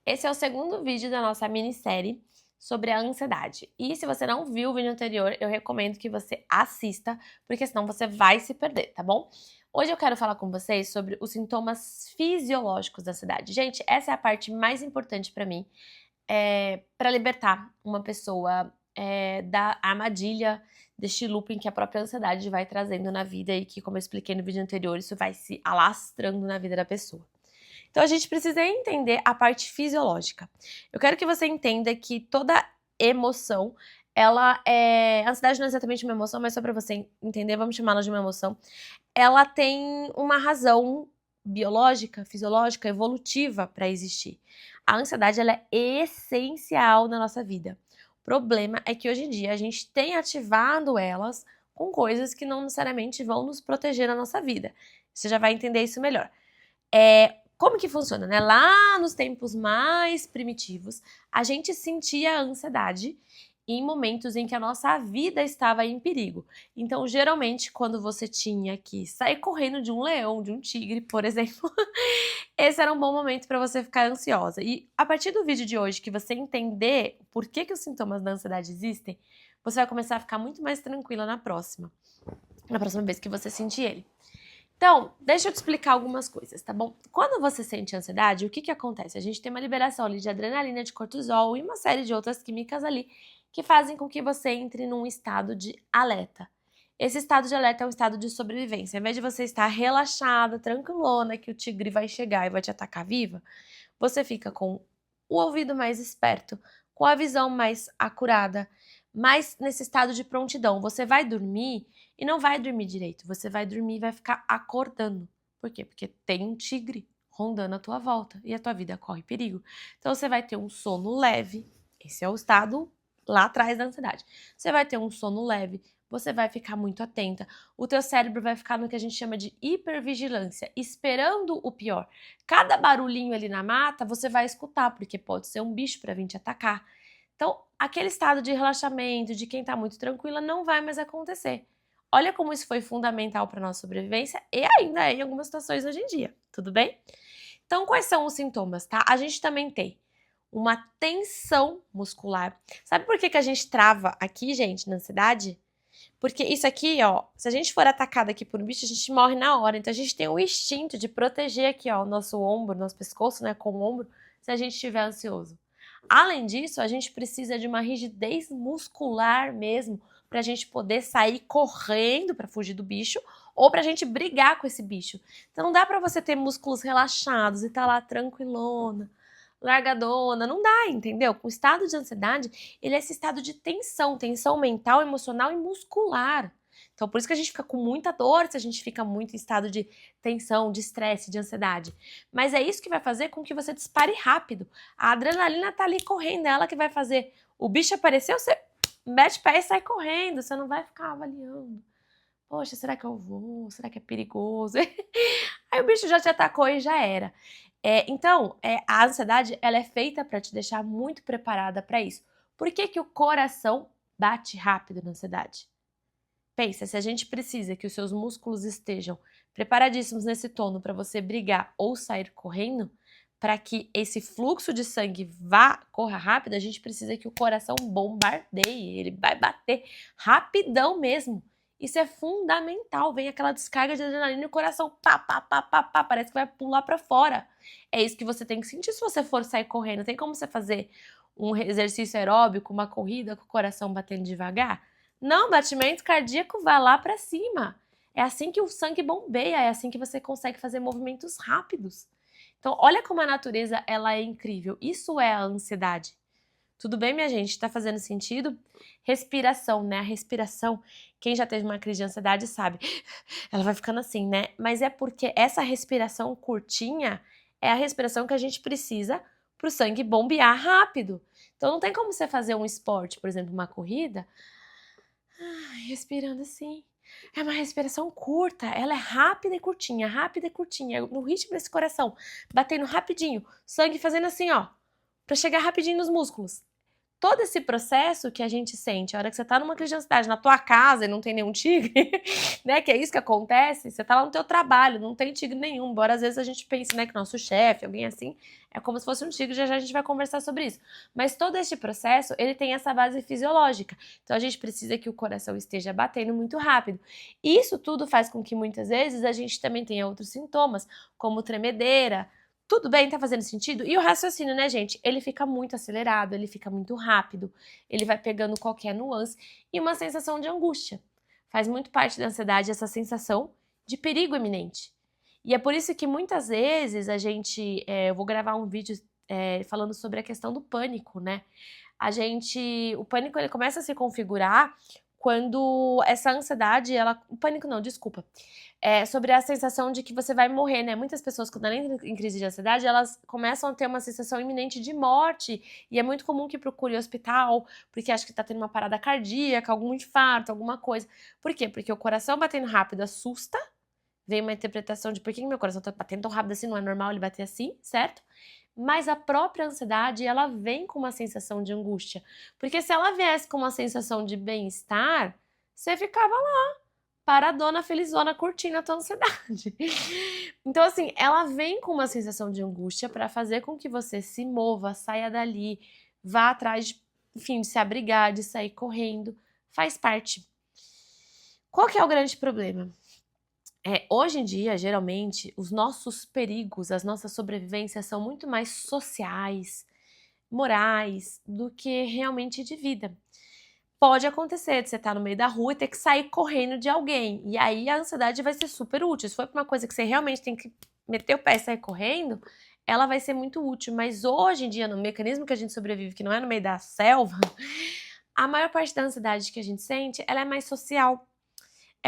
Esse é o segundo vídeo da nossa minissérie sobre a ansiedade. E se você não viu o vídeo anterior, eu recomendo que você assista, porque senão você vai se perder, tá bom? Hoje eu quero falar com vocês sobre os sintomas fisiológicos da ansiedade. Gente, essa é a parte mais importante pra mim, para libertar uma pessoa da armadilha, deste looping que a própria ansiedade vai trazendo na vida e que, como eu expliquei no vídeo anterior, isso vai se alastrando na vida da pessoa. Então a gente precisa entender a parte fisiológica. Eu quero que você entenda que toda emoção, a ansiedade não é exatamente uma emoção, mas só para você entender, vamos chamá-la de uma emoção. Ela tem uma razão biológica, fisiológica, evolutiva para existir. A ansiedade ela é essencial na nossa vida. O problema é que hoje em dia a gente tem ativado elas com coisas que não necessariamente vão nos proteger na nossa vida. Você já vai entender isso melhor. Como que funciona, né? Lá nos tempos mais primitivos, a gente sentia a ansiedade em momentos em que a nossa vida estava em perigo. Então, geralmente, quando você tinha que sair correndo de um leão, de um tigre, por exemplo, esse era um bom momento para você ficar ansiosa. E a partir do vídeo de hoje, que você entender por que os sintomas da ansiedade existem, você vai começar a ficar muito mais tranquila na próxima vez que você sentir ele. Então, deixa eu te explicar algumas coisas, tá bom? Quando você sente ansiedade, o que acontece? A gente tem uma liberação ali de adrenalina, de cortisol e uma série de outras químicas ali que fazem com que você entre num estado de alerta. Esse estado de alerta é um estado de sobrevivência. Ao invés de você estar relaxada, tranquilona, que o tigre vai chegar e vai te atacar viva, você fica com o ouvido mais esperto, com a visão mais acurada, mais nesse estado de prontidão. Você vai dormir e não vai dormir direito. Você vai dormir e vai ficar acordando. Por quê? Porque tem um tigre rondando a tua volta e a tua vida corre perigo. Então você vai ter um sono leve. Esse é o estado lá atrás da ansiedade. Você vai ter um sono leve, você vai ficar muito atenta. O teu cérebro vai ficar no que a gente chama de hipervigilância, esperando o pior. Cada barulhinho ali na mata você vai escutar, porque pode ser um bicho para vir te atacar. Então, aquele estado de relaxamento, de quem está muito tranquila, não vai mais acontecer. Olha como isso foi fundamental para nossa sobrevivência e ainda é em algumas situações hoje em dia, tudo bem? Então, quais são os sintomas, tá? A gente também tem uma tensão muscular. Sabe por que a gente trava aqui, gente, na ansiedade? Porque isso aqui, ó, se a gente for atacado aqui por um bicho, a gente morre na hora. Então a gente tem um instinto de proteger aqui, ó, o nosso ombro, nosso pescoço, né, com o ombro, se a gente estiver ansioso. Além disso, a gente precisa de uma rigidez muscular mesmo, para a gente poder sair correndo para fugir do bicho ou para a gente brigar com esse bicho. Então não dá para você ter músculos relaxados e tá lá tranquilona, largadona, não dá, entendeu? O estado de ansiedade, ele é esse estado de tensão, tensão mental, emocional e muscular. Então, por isso que a gente fica com muita dor se a gente fica muito em estado de tensão, de estresse, de ansiedade. Mas é isso que vai fazer com que você dispare rápido. A adrenalina tá ali correndo, é ela que vai fazer. O bicho apareceu, você mete o pé e sai correndo, você não vai ficar avaliando. Poxa, será que eu vou? Será que é perigoso? Aí o bicho já te atacou e já era. Então, a ansiedade ela é feita para te deixar muito preparada para isso. Por que o coração bate rápido na ansiedade? Pensa, se a gente precisa que os seus músculos estejam preparadíssimos nesse tono para você brigar ou sair correndo, para que esse fluxo de sangue corra rápido, a gente precisa que o coração bombardeie, ele vai bater rapidão mesmo. Isso é fundamental, vem aquela descarga de adrenalina e o coração pá, pá, pá, pá, pá, parece que vai pular para fora. É isso que você tem que sentir se você for sair correndo. Tem como você fazer um exercício aeróbico, uma corrida com o coração batendo devagar? Não, batimento cardíaco vai lá para cima. É assim que o sangue bombeia, é assim que você consegue fazer movimentos rápidos. Então, olha como a natureza ela é incrível. Isso é a ansiedade. Tudo bem, minha gente? Tá fazendo sentido? Respiração, né? A respiração, quem já teve uma crise de ansiedade sabe. Ela vai ficando assim, né? Mas é porque essa respiração curtinha é a respiração que a gente precisa pro sangue bombear rápido. Então, não tem como você fazer um esporte, por exemplo, uma corrida, respirando assim. É uma respiração curta, ela é rápida e curtinha, no ritmo desse coração, batendo rapidinho, sangue fazendo assim, ó, pra chegar rapidinho nos músculos. todo esse processo que a gente sente, a hora que você tá numa crise de ansiedade na tua casa e não tem nenhum tigre, né, que é isso que acontece, você tá lá no teu trabalho, não tem tigre nenhum, embora às vezes a gente pense, né, que nosso chefe, alguém assim, é como se fosse um tigre, já já a gente vai conversar sobre isso. Mas todo este processo, ele tem essa base fisiológica, então a gente precisa que o coração esteja batendo muito rápido. E isso tudo faz com que muitas vezes a gente também tenha outros sintomas, como tremedeira. Tudo bem? Tá fazendo sentido? E o raciocínio, né, gente? Ele fica muito acelerado, ele fica muito rápido, ele vai pegando qualquer nuance e uma sensação de angústia. Faz muito parte da ansiedade essa sensação de perigo iminente. E é por isso que muitas vezes a gente, eu vou gravar um vídeo falando sobre a questão do pânico, né? O pânico ele começa a se configurar quando essa ansiedade, o pânico não, desculpa, sobre a sensação de que você vai morrer, né? Muitas pessoas, quando elas entram em crise de ansiedade, elas começam a ter uma sensação iminente de morte, e é muito comum que procure hospital, porque acha que tá tendo uma parada cardíaca, algum infarto, alguma coisa. Por quê? Porque o coração batendo rápido assusta, vem uma interpretação de por que meu coração tá batendo tão rápido assim, não é normal ele bater assim, certo? Mas a própria ansiedade, ela vem com uma sensação de angústia. Porque se ela viesse com uma sensação de bem-estar, você ficava lá, paradona, felizona, curtindo a tua ansiedade. Então, assim, ela vem com uma sensação de angústia para fazer com que você se mova, saia dali, vá atrás, enfim, de se abrigar, de sair correndo. Faz parte. Qual que é o grande problema? Hoje em dia, geralmente, os nossos perigos, as nossas sobrevivências são muito mais sociais, morais, do que realmente de vida. Pode acontecer de você estar no meio da rua e ter que sair correndo de alguém. E aí a ansiedade vai ser super útil. Se for uma coisa que você realmente tem que meter o pé e sair correndo, ela vai ser muito útil. Mas hoje em dia, no mecanismo que a gente sobrevive, que não é no meio da selva, a maior parte da ansiedade que a gente sente, ela é mais social.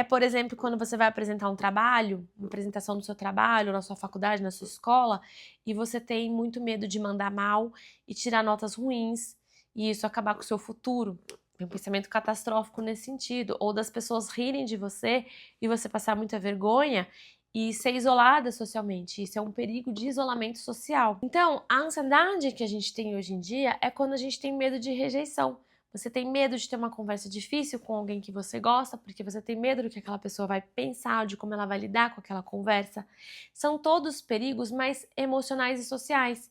Por exemplo, quando você vai apresentar um trabalho, uma apresentação do seu trabalho, na sua faculdade, na sua escola, e você tem muito medo de mandar mal e tirar notas ruins, e isso acabar com o seu futuro. Tem um pensamento catastrófico nesse sentido. Ou das pessoas rirem de você e você passar muita vergonha e ser isolada socialmente. Isso é um perigo de isolamento social. Então, a ansiedade que a gente tem hoje em dia é quando a gente tem medo de rejeição. Você tem medo de ter uma conversa difícil com alguém que você gosta, porque você tem medo do que aquela pessoa vai pensar, de como ela vai lidar com aquela conversa. São todos perigos mais emocionais e sociais.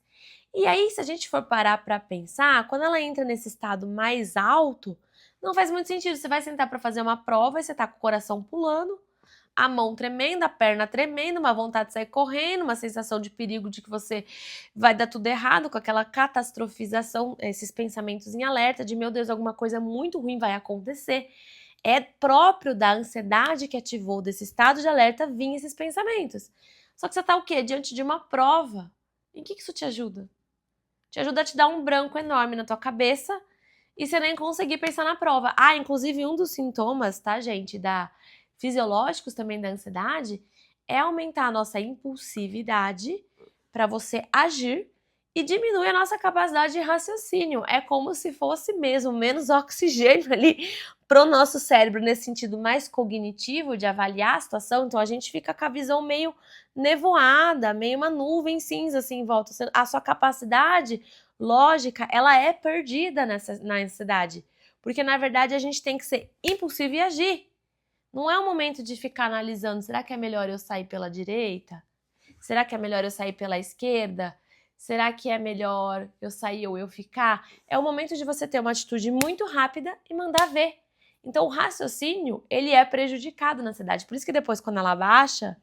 E aí, se a gente for parar para pensar, quando ela entra nesse estado mais alto, não faz muito sentido. Você vai sentar para fazer uma prova e você tá com o coração pulando, a mão tremenda, a perna tremenda, uma vontade de sair correndo, uma sensação de perigo de que você vai dar tudo errado, com aquela catastrofização, esses pensamentos em alerta de, meu Deus, alguma coisa muito ruim vai acontecer. É próprio da ansiedade que ativou desse estado de alerta vir esses pensamentos. Só que você tá o quê? Diante de uma prova. Em que isso te ajuda? Te ajuda a te dar um branco enorme na tua cabeça e você nem conseguir pensar na prova. Inclusive um dos sintomas, tá, gente, fisiológicos também da ansiedade, é aumentar a nossa impulsividade para você agir e diminui a nossa capacidade de raciocínio. É como se fosse mesmo menos oxigênio ali pro nosso cérebro, nesse sentido mais cognitivo de avaliar a situação. Então a gente fica com a visão meio nevoada, meio uma nuvem cinza assim em volta. A sua capacidade lógica, ela é perdida na ansiedade. Porque na verdade a gente tem que ser impulsivo e agir. Não é o momento de ficar analisando, será que é melhor eu sair pela direita? Será que é melhor eu sair pela esquerda? Será que é melhor eu sair ou eu ficar? É o momento de você ter uma atitude muito rápida e mandar ver. Então o raciocínio, ele é prejudicado na ansiedade. Por isso que depois, quando ela baixa,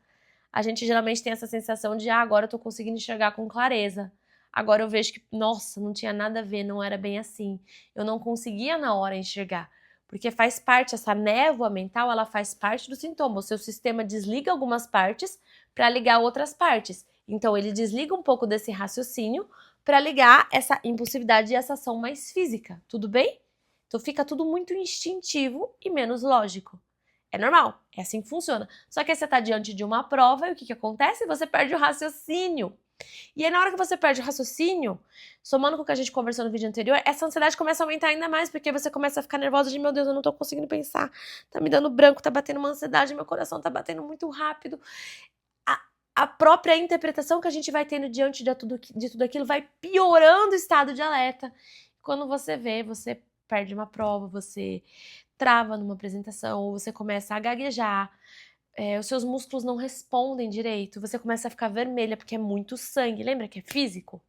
a gente geralmente tem essa sensação de, agora eu tô conseguindo enxergar com clareza. Agora eu vejo que, nossa, não tinha nada a ver, não era bem assim. Eu não conseguia na hora enxergar. Porque faz parte, essa névoa mental, ela faz parte do sintoma. O seu sistema desliga algumas partes para ligar outras partes. Então, ele desliga um pouco desse raciocínio para ligar essa impulsividade e essa ação mais física. Tudo bem? Então, fica tudo muito instintivo e menos lógico. É normal, é assim que funciona. Só que aí você está diante de uma prova e o que acontece? Você perde o raciocínio. E aí, na hora que você perde o raciocínio, somando com o que a gente conversou no vídeo anterior, essa ansiedade começa a aumentar ainda mais, porque você começa a ficar nervosa de, meu Deus, eu não tô conseguindo pensar, tá me dando branco, tá batendo uma ansiedade, meu coração tá batendo muito rápido. A própria interpretação que a gente vai tendo diante de tudo aquilo vai piorando o estado de alerta. Quando você vê, você perde uma prova, você trava numa apresentação, ou você começa a gaguejar, os seus músculos não respondem direito, você começa a ficar vermelha porque é muito sangue. Lembra que é físico?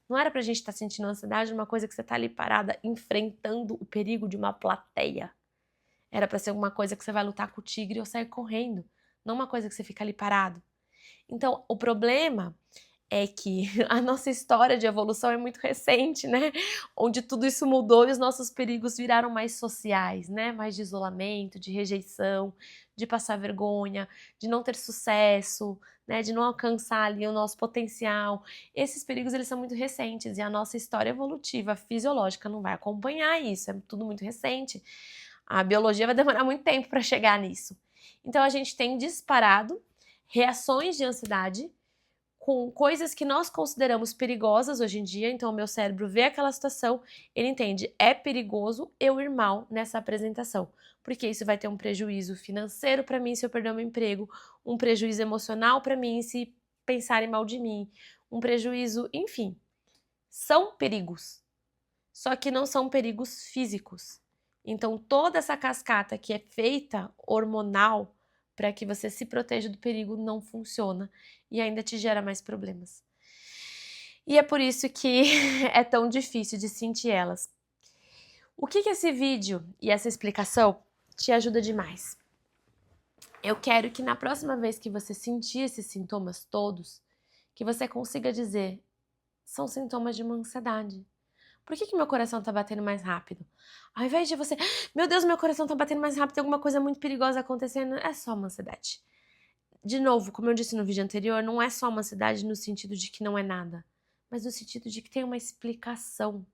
Não era pra gente estar sentindo ansiedade, uma coisa que você tá ali parada enfrentando o perigo de uma plateia. Era pra ser uma coisa que você vai lutar com o tigre ou sair correndo, não uma coisa que você fica ali parado. Então, o problema é que a nossa história de evolução é muito recente, né? Onde tudo isso mudou e os nossos perigos viraram mais sociais, né? Mais de isolamento, de rejeição, de passar vergonha, de não ter sucesso, né? De não alcançar ali o nosso potencial. Esses perigos, eles são muito recentes e a nossa história evolutiva, fisiológica, não vai acompanhar isso. É tudo muito recente. A biologia vai demorar muito tempo para chegar nisso. Então, a gente tem disparado reações de ansiedade com coisas que nós consideramos perigosas hoje em dia. Então, o meu cérebro vê aquela situação, ele entende, é perigoso eu ir mal nessa apresentação, porque isso vai ter um prejuízo financeiro para mim se eu perder o meu emprego, um prejuízo emocional para mim se pensarem mal de mim, um prejuízo, enfim. São perigos, só que não são perigos físicos. Então, toda essa cascata que é feita hormonal para que você se proteja do perigo não funciona e ainda te gera mais problemas. E é por isso que é tão difícil de sentir elas. O que esse vídeo e essa explicação te ajuda demais? Eu quero que na próxima vez que você sentir esses sintomas todos, que você consiga dizer, são sintomas de uma ansiedade. Por que meu coração tá batendo mais rápido? Ao invés de você, meu Deus, meu coração tá batendo mais rápido, tem alguma coisa muito perigosa acontecendo, é só uma ansiedade. De novo, como eu disse no vídeo anterior, não é só uma ansiedade no sentido de que não é nada, mas no sentido de que tem uma explicação.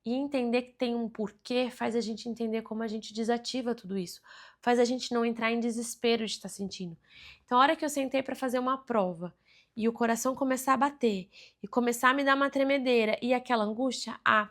E entender que tem um porquê faz a gente entender como a gente desativa tudo isso. Faz a gente não entrar em desespero de estar sentindo. Então, a hora que eu sentei para fazer uma prova e o coração começar a bater e começar a me dar uma tremedeira e aquela angústia, a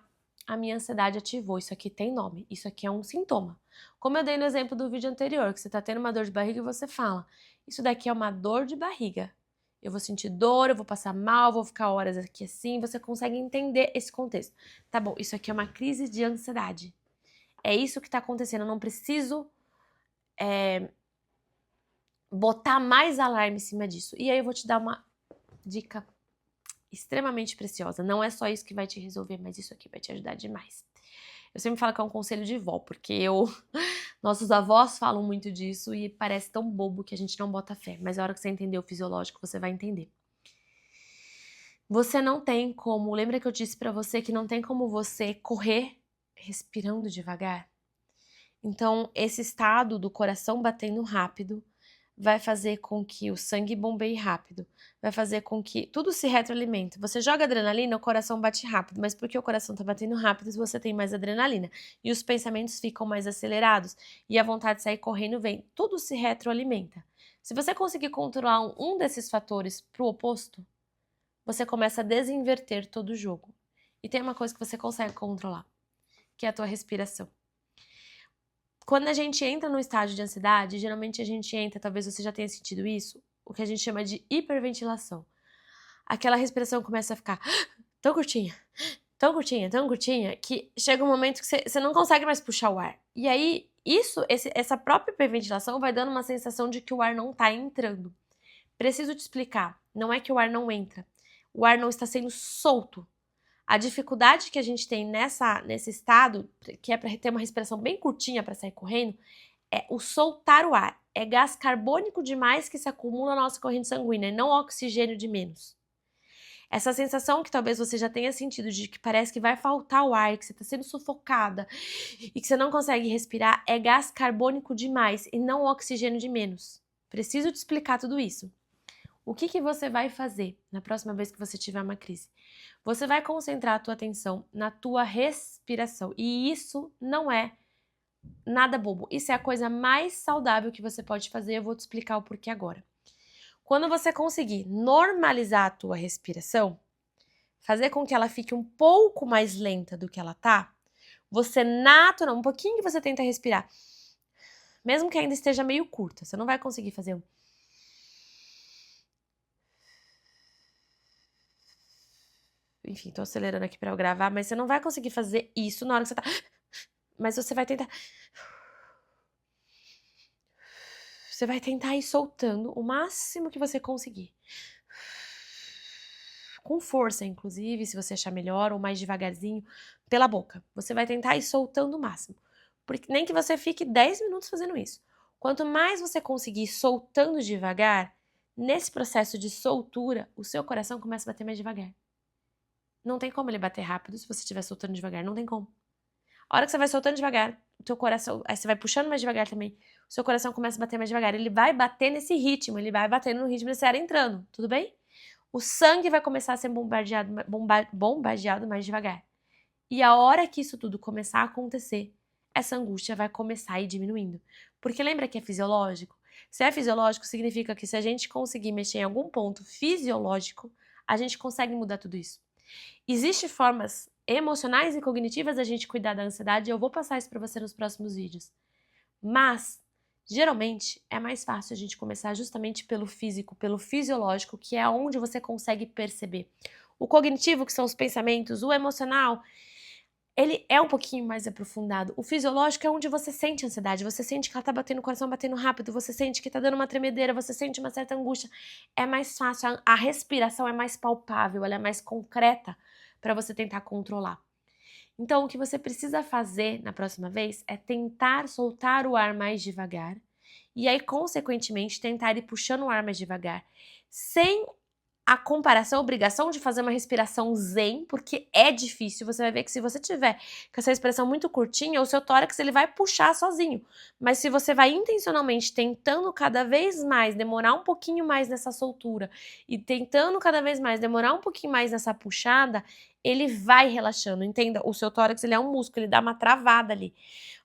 minha ansiedade ativou. Isso aqui tem nome, isso aqui é um sintoma. Como eu dei no exemplo do vídeo anterior, que você tá tendo uma dor de barriga e você fala, isso daqui é uma dor de barriga. Eu vou sentir dor, eu vou passar mal, vou ficar horas aqui assim, você consegue entender esse contexto. Tá bom, isso aqui é uma crise de ansiedade. É isso que tá acontecendo, eu não preciso botar mais alarme em cima disso. E aí eu vou te dar uma dica extremamente preciosa. Não é só isso que vai te resolver, mas isso aqui vai te ajudar demais. Eu sempre falo que é um conselho de vó, porque nossos avós falam muito disso e parece tão bobo que a gente não bota fé. Mas a hora que você entender o fisiológico, você vai entender. Você não tem como, lembra que eu disse pra você que não tem como você correr respirando devagar? Então, esse estado do coração batendo rápido vai fazer com que o sangue bombeie rápido, vai fazer com que tudo se retroalimente. Você joga adrenalina, o coração bate rápido, mas porque o coração tá batendo rápido, você tem mais adrenalina e os pensamentos ficam mais acelerados e a vontade de sair correndo vem. Tudo se retroalimenta. Se você conseguir controlar um desses fatores pro oposto, você começa a desinverter todo o jogo. E tem uma coisa que você consegue controlar, que é a tua respiração. Quando a gente entra no estágio de ansiedade, geralmente a gente entra, talvez você já tenha sentido isso, o que a gente chama de hiperventilação. Aquela respiração começa a ficar tão curtinha, tão curtinha, tão curtinha, que chega um momento que você não consegue mais puxar o ar. E aí, essa própria hiperventilação vai dando uma sensação de que o ar não tá entrando. Preciso te explicar, não é que o ar não entra, o ar não está sendo solto. A dificuldade que a gente tem nesse estado, que é para ter uma respiração bem curtinha para sair correndo, é o soltar o ar. É gás carbônico demais que se acumula na nossa corrente sanguínea, e não oxigênio de menos. Essa sensação que talvez você já tenha sentido de que parece que vai faltar o ar, que você está sendo sufocada e que você não consegue respirar, é gás carbônico demais e não oxigênio de menos. Preciso te explicar tudo isso. O que você vai fazer na próxima vez que você tiver uma crise? Você vai concentrar a tua atenção na tua respiração. E isso não é nada bobo. Isso é a coisa mais saudável que você pode fazer. Eu vou te explicar o porquê agora. Quando você conseguir normalizar a tua respiração, fazer com que ela fique um pouco mais lenta do que ela tá, você natural, um pouquinho que você tenta respirar, mesmo que ainda esteja meio curta, você não vai conseguir fazer um enfim, tô acelerando aqui pra eu gravar, mas você não vai conseguir fazer isso na hora que você tá... Mas você vai tentar... Você vai tentar ir soltando o máximo que você conseguir. Com força, inclusive, se você achar melhor, ou mais devagarzinho, pela boca. Você vai tentar ir soltando o máximo. Porque nem que você fique 10 minutos fazendo isso. Quanto mais você conseguir ir soltando devagar, nesse processo de soltura, o seu coração começa a bater mais devagar. Não tem como ele bater rápido se você estiver soltando devagar, não tem como. A hora que você vai soltando devagar, o teu coração, aí você vai puxando mais devagar também, o seu coração começa a bater mais devagar. Ele vai bater nesse ritmo, ele vai batendo no ritmo desse ar entrando, tudo bem? O sangue vai começar a ser bombardeado mais devagar. E a hora que isso tudo começar a acontecer, essa angústia vai começar a ir diminuindo. Porque lembra que é fisiológico? Se é fisiológico, significa que se a gente conseguir mexer em algum ponto fisiológico, a gente consegue mudar tudo isso. Existem formas emocionais e cognitivas da gente cuidar da ansiedade, e eu vou passar isso para você nos próximos vídeos. Mas, geralmente, é mais fácil a gente começar justamente pelo físico, pelo fisiológico, que é onde você consegue perceber. O cognitivo, que são os pensamentos, o emocional, ele é um pouquinho mais aprofundado. O fisiológico é onde você sente ansiedade, você sente que ela tá batendo, o coração batendo rápido, você sente que tá dando uma tremedeira, você sente uma certa angústia. É mais fácil, a respiração é mais palpável, ela é mais concreta para você tentar controlar. Então, o que você precisa fazer na próxima vez é tentar soltar o ar mais devagar e aí, consequentemente, tentar ir puxando o ar mais devagar, sem a comparação, a obrigação de fazer uma respiração zen, porque é difícil. Você vai ver que se você tiver com essa respiração muito curtinha, o seu tórax ele vai puxar sozinho. Mas se você vai intencionalmente tentando cada vez mais demorar um pouquinho mais nessa soltura e tentando cada vez mais demorar um pouquinho mais nessa puxada, ele vai relaxando. Entenda, o seu tórax ele é um músculo, ele dá uma travada ali.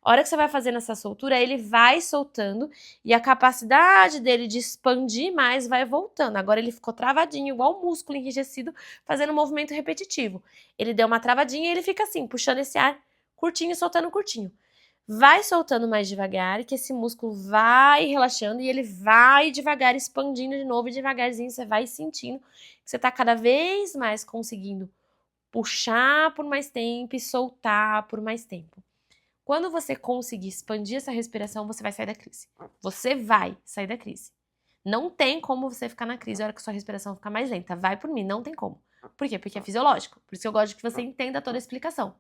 A hora que você vai fazendo essa soltura, ele vai soltando e a capacidade dele de expandir mais vai voltando. Agora ele ficou travadinho, igual um músculo enrijecido, fazendo um movimento repetitivo. Ele deu uma travadinha e ele fica assim, puxando esse ar curtinho e soltando curtinho. Vai soltando mais devagar, que esse músculo vai relaxando e ele vai devagar expandindo de novo e devagarzinho você vai sentindo que você tá cada vez mais conseguindo puxar por mais tempo e soltar por mais tempo. Quando você conseguir expandir essa respiração, você vai sair da crise. Você vai sair da crise. Não tem como você ficar na crise na hora que sua respiração ficar mais lenta. Vai por mim, não tem como. Por quê? Porque é fisiológico. Por isso que eu gosto de que você entenda toda a explicação.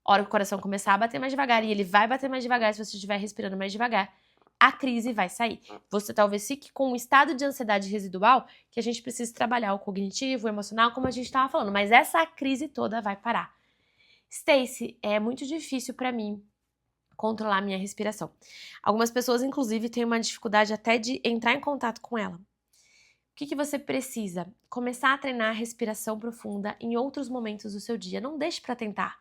A hora que o coração começar a bater mais devagar, e ele vai bater mais devagar se você estiver respirando mais devagar, a crise vai sair. Você talvez fique com um estado de ansiedade residual que a gente precisa trabalhar o cognitivo, o emocional, como a gente estava falando. Mas essa crise toda vai parar. Stacy, é muito difícil para mim controlar a minha respiração. Algumas pessoas, inclusive, têm uma dificuldade até de entrar em contato com ela. O que você precisa? Começar a treinar a respiração profunda em outros momentos do seu dia. Não deixe para tentar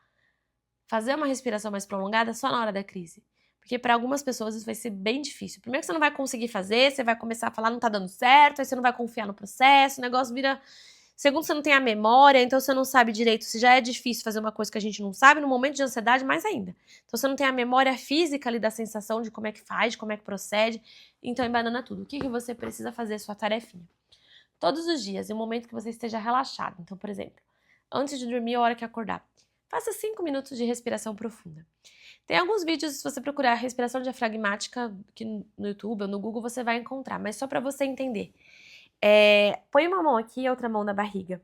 fazer uma respiração mais prolongada só na hora da crise. Porque para algumas pessoas isso vai ser bem difícil. Primeiro que você não vai conseguir fazer, você vai começar a falar não tá dando certo, aí você não vai confiar no processo, o negócio vira... Segundo, você não tem a memória, então você não sabe direito. Se já é difícil fazer uma coisa que a gente não sabe, no momento de ansiedade, mais ainda. Então você não tem a memória física ali da sensação de como é que faz, de como é que procede. Então embanana tudo. O que você precisa fazer? Sua tarefinha. Todos os dias, em um momento que você esteja relaxado. Então, por exemplo, antes de dormir, a hora que acordar. Faça 5 minutos de respiração profunda. Tem alguns vídeos, se você procurar respiração diafragmática aqui no YouTube ou no Google, você vai encontrar. Mas só para você entender. Põe uma mão aqui e outra mão na barriga.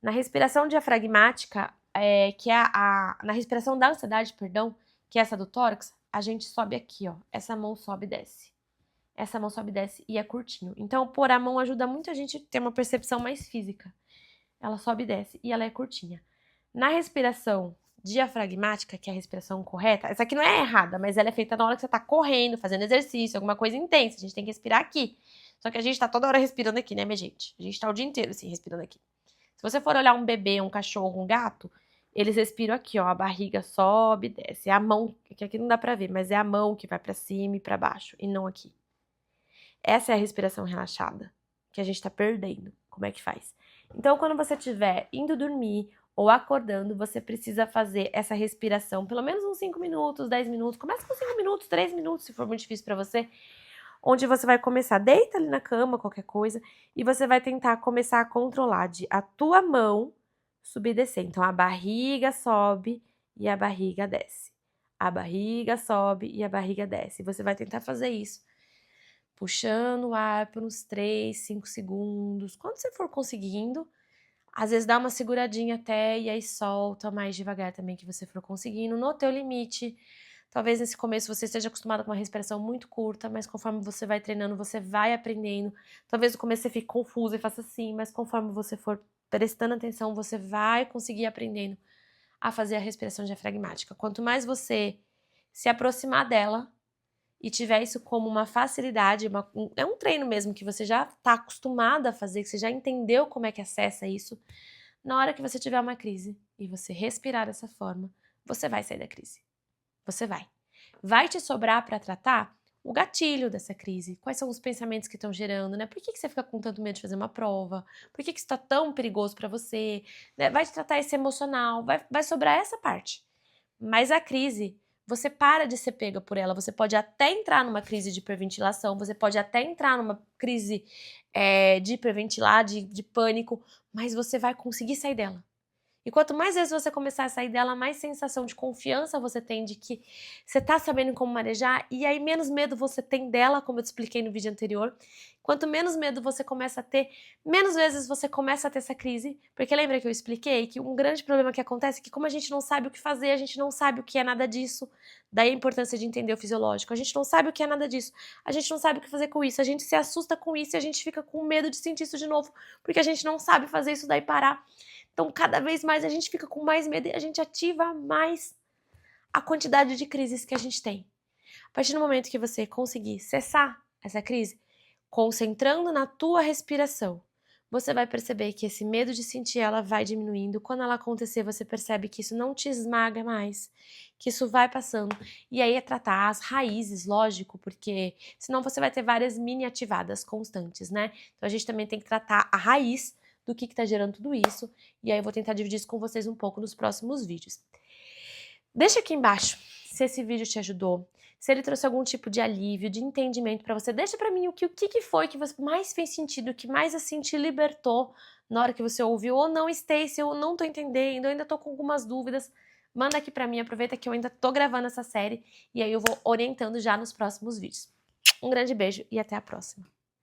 Na respiração diafragmática, que é na respiração da ansiedade, perdão, que é essa do tórax, a gente sobe aqui, ó. Essa mão sobe e desce. Essa mão sobe e desce e é curtinho. Então, pôr a mão ajuda muito a gente a ter uma percepção mais física. Ela sobe e desce e ela é curtinha. Na respiração diafragmática, que é a respiração correta, essa aqui não é errada, mas ela é feita na hora que você tá correndo, fazendo exercício, alguma coisa intensa. A gente tem que respirar aqui. Só que a gente tá toda hora respirando aqui, né, minha gente? A gente tá o dia inteiro, assim, respirando aqui. Se você for olhar um bebê, um cachorro, um gato, eles respiram aqui, ó. A barriga sobe e desce. É a mão, que aqui não dá pra ver, mas é a mão que vai pra cima e pra baixo, e não aqui. Essa é a respiração relaxada, que a gente tá perdendo. Como é que faz? Então, quando você estiver indo dormir ou acordando, você precisa fazer essa respiração, pelo menos uns 5 minutos, 10 minutos. Começa com 5 minutos, 3 minutos, se for muito difícil pra você. Onde você vai começar, deita ali na cama, qualquer coisa, e você vai tentar começar a controlar a tua mão subir e descer. Então, a barriga sobe e a barriga desce. A barriga sobe e a barriga desce. Você vai tentar fazer isso, puxando o ar por uns 3, 5 segundos. Quando você for conseguindo, às vezes dá uma seguradinha até e aí solta mais devagar também que você for conseguindo, no teu limite. Talvez nesse começo você esteja acostumado com uma respiração muito curta, mas conforme você vai treinando, você vai aprendendo. Talvez no começo você fique confuso e faça assim, mas conforme você for prestando atenção, você vai conseguir aprendendo a fazer a respiração diafragmática. Quanto mais você se aproximar dela e tiver isso como uma facilidade, é um treino mesmo que você já está acostumado a fazer, que você já entendeu como é que acessa isso, na hora que você tiver uma crise e você respirar dessa forma, você vai sair da crise. Você vai. Vai te sobrar para tratar o gatilho dessa crise. Quais são os pensamentos que estão gerando, né? Por que você fica com tanto medo de fazer uma prova? Por que isso está tão perigoso para você? Né? Vai te tratar esse emocional, vai sobrar essa parte. Mas a crise, você para de ser pega por ela. Você pode até entrar numa crise de hiperventilação, você pode até entrar numa crise de hiperventilar, de pânico, mas você vai conseguir sair dela. E quanto mais vezes você começar a sair dela, mais sensação de confiança você tem de que você tá sabendo como manejar, e aí menos medo você tem dela, como eu te expliquei no vídeo anterior. Quanto menos medo você começa a ter, menos vezes você começa a ter essa crise, porque lembra que eu expliquei que um grande problema que acontece é que como a gente não sabe o que fazer, a gente não sabe o que é nada disso, daí a importância de entender o fisiológico, a gente não sabe o que é nada disso, a gente não sabe o que fazer com isso, a gente se assusta com isso e a gente fica com medo de sentir isso de novo, porque a gente não sabe fazer isso daí parar. Então, cada vez mais a gente fica com mais medo e a gente ativa mais a quantidade de crises que a gente tem. A partir do momento que você conseguir cessar essa crise, concentrando na tua respiração, você vai perceber que esse medo de sentir ela vai diminuindo. Quando ela acontecer, você percebe que isso não te esmaga mais, que isso vai passando. E aí é tratar as raízes, lógico, porque senão você vai ter várias mini ativadas constantes, né? Então a gente também tem que tratar a raiz do que está gerando tudo isso, e aí eu vou tentar dividir isso com vocês um pouco nos próximos vídeos. Deixa aqui embaixo se esse vídeo te ajudou, se ele trouxe algum tipo de alívio, de entendimento para você. Deixa para mim o que foi que mais fez sentido, o que mais assim te libertou na hora que você ouviu, ou não, Stacy, eu não tô entendendo, eu ainda tô com algumas dúvidas. Manda aqui para mim, aproveita que eu ainda tô gravando essa série, e aí eu vou orientando já nos próximos vídeos. Um grande beijo e até a próxima.